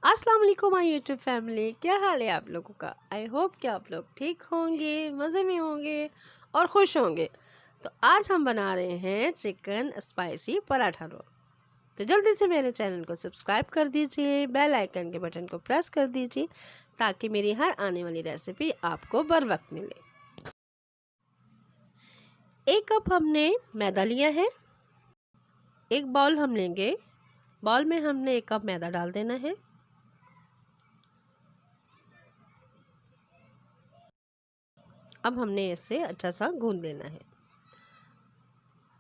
अस्सलाम वालेकुम my YouTube family, क्या हाल है आप लोगों का। आई होप कि आप लोग ठीक होंगे, मज़े में होंगे और खुश होंगे। तो आज हम बना रहे हैं चिकन स्पाइसी पराठा रोल। तो जल्दी से मेरे चैनल को सब्सक्राइब कर दीजिए, बेल आइकन के बटन को प्रेस कर दीजिए ताकि मेरी हर आने वाली रेसिपी आपको बर वक्त मिले। 1 कप हमने मैदा लिया है। एक बाउल हम लेंगे, बाउल में हमने 1 कप मैदा डाल देना है। अब हमने इसे अच्छा सा गूंद लेना है।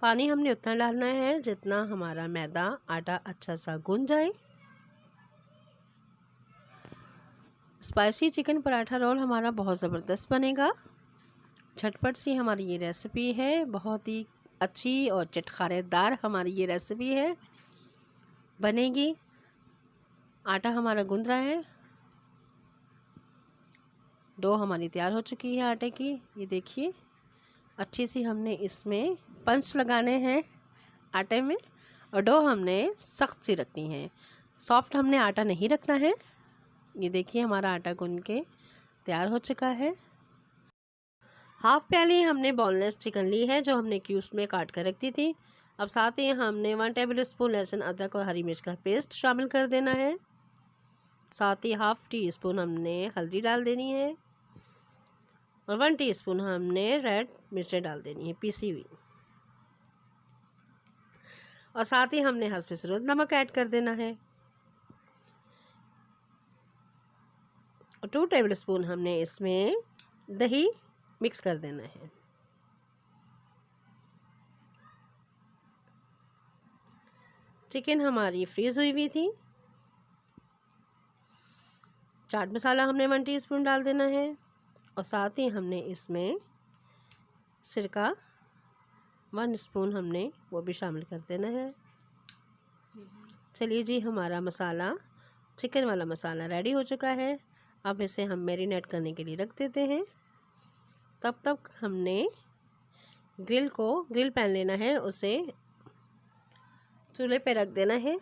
पानी हमने उतना डालना है जितना हमारा मैदा आटा अच्छा सा गूंद जाए। स्पाइसी चिकन पराठा रोल हमारा बहुत ज़बरदस्त बनेगा। झटपट सी हमारी ये रेसिपी है, बहुत ही अच्छी और चटखारेदार हमारी ये रेसिपी है बनेगी। आटा हमारा गूंद रहा है, डो हमारी तैयार हो चुकी है आटे की। ये देखिए, अच्छी सी हमने इसमें पंच लगाने हैं आटे में, और डो हमने सख्त सी रखनी है, सॉफ्ट हमने आटा नहीं रखना है। ये देखिए, हमारा आटा गूंद के तैयार हो चुका है। हाफ प्याली हमने बोनलेस चिकन ली है जो हमने क्यूब्स में काट कर रख दी थी। अब साथ ही हमने 1 टेबल स्पून लहसुन अदरक और हरी मिर्च का पेस्ट शामिल कर देना है। साथ ही हाफ टी स्पून हमने हल्दी डाल देनी है और 1 टीस्पून हमने रेड मिर्चें डाल देनी है पीसी हुई। और साथ ही हमने हस्बे ज़रूरत नमक ऐड कर देना है और 2 टेबल स्पून हमने इसमें दही मिक्स कर देना है। चिकन हमारी फ्रीज हुई हुई थी। चाट मसाला हमने 1 टीस्पून डाल देना है और साथ ही हमने इसमें सिरका 1 स्पून हमने वो भी शामिल कर देना है। चलिए जी, हमारा मसाला, चिकन वाला मसाला रेडी हो चुका है। अब इसे हम मैरिनेट करने के लिए रख देते हैं। तब तक हमने ग्रिल पैन लेना है, उसे चूल्हे पे रख देना है।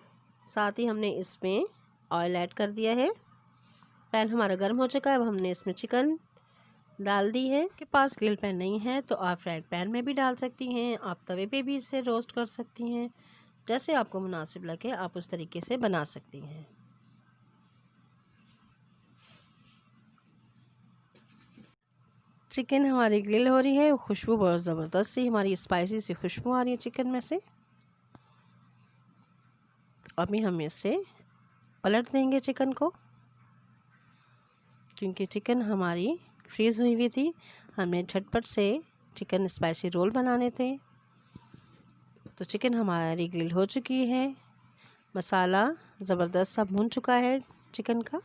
साथ ही हमने इसमें ऑयल ऐड कर दिया है। पैन हमारा गर्म हो चुका है। अब हमने इसमें चिकन डाल दी है। आपके पास ग्रिल पैन नहीं है तो आप फ्राई पैन में भी डाल सकती हैं, आप तवे पे भी इसे रोस्ट कर सकती हैं। जैसे आपको मुनासिब लगे आप उस तरीके से बना सकती हैं। चिकन हमारी ग्रिल हो रही है, खुशबू बहुत ज़बरदस्त सी हमारी स्पाइसी सी खुशबू आ रही है चिकन में से। अभी हम इसे पलट देंगे चिकन को, क्योंकि चिकन हमारी फ्रीज़ हुई हुई थी। हमें झटपट से चिकन स्पाइसी रोल बनाने थे। तो चिकन हमारी ग्रिल हो चुकी है, मसाला ज़बरदस्त सा भून चुका है चिकन का।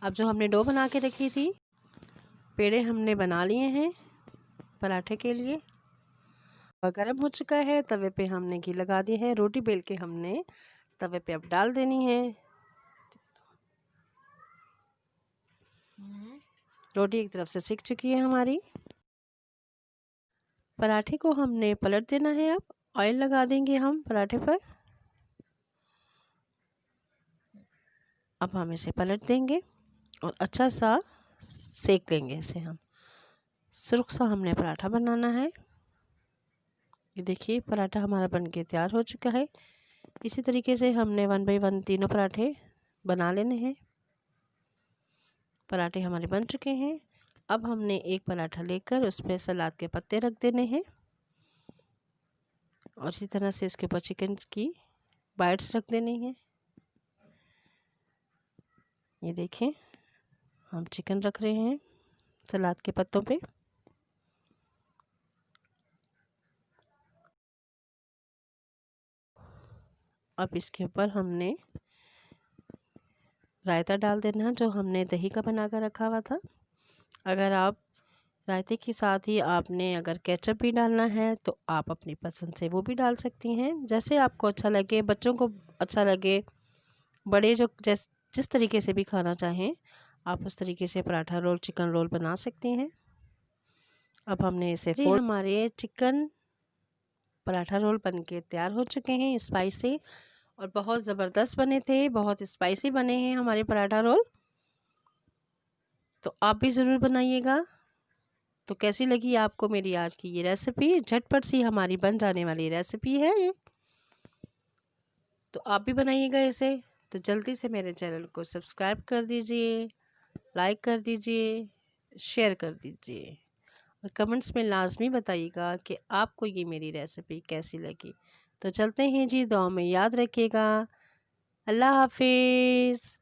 अब जो हमने डो बना के रखी थी, पेड़े हमने बना लिए हैं पराठे के लिए। गरम हो चुका है, तवे पे हमने घी लगा दिया है। रोटी बेल के हमने तवे पे अब डाल देनी है। रोटी एक तरफ से सिक चुकी है हमारी। पराठे को हमने पलट देना है। अब ऑयल लगा देंगे हम पराठे पर। अब हम इसे पलट देंगे और अच्छा सा सेक लेंगे इसे हम। सुर्ख सा हमने पराठा बनाना है। ये देखिए, पराठा हमारा बनके तैयार हो चुका है। इसी तरीके से हमने 1 बाई 1 तीनों पराठे बना लेने हैं। पराठे हमारे बन चुके हैं। अब हमने एक पराठा लेकर उस पर सलाद के पत्ते रख देने हैं और इसी तरह से इसके ऊपर चिकन की बाइट्स रख देनी है। ये देखें, हम चिकन रख रहे हैं सलाद के पत्तों पे। अब इसके ऊपर हमने रायता डाल देना जो हमने दही का बना कर रखा हुआ था। अगर आप रायते के साथ ही आपने अगर केचप भी डालना है तो आप अपनी पसंद से वो भी डाल सकती हैं, जैसे आपको अच्छा लगे, बच्चों को अच्छा लगे, बड़े जो जिस तरीके से भी खाना चाहें आप उस तरीके से पराठा रोल, चिकन रोल बना सकती हैं। अब हमने इसे हमारे चिकन पराठा रोल बनके तैयार हो चुके हैं स्पाइसी और बहुत ज़बरदस्त बने थे, बहुत स्पाइसी बने हैं हमारे पराठा रोल। तो आप भी ज़रूर बनाइएगा। तो कैसी लगी आपको मेरी आज की ये रेसिपी? झटपट सी हमारी बन जाने वाली रेसिपी है ये, तो आप भी बनाइएगा इसे। तो जल्दी से मेरे चैनल को सब्सक्राइब कर दीजिए, लाइक कर दीजिए, शेयर कर दीजिए और कमेंट्स में लाजमी बताइएगा कि आपको ये मेरी रेसिपी कैसी लगी। तो चलते हैं जी, दुआ में याद रखिएगा। अल्लाह हाफिज़।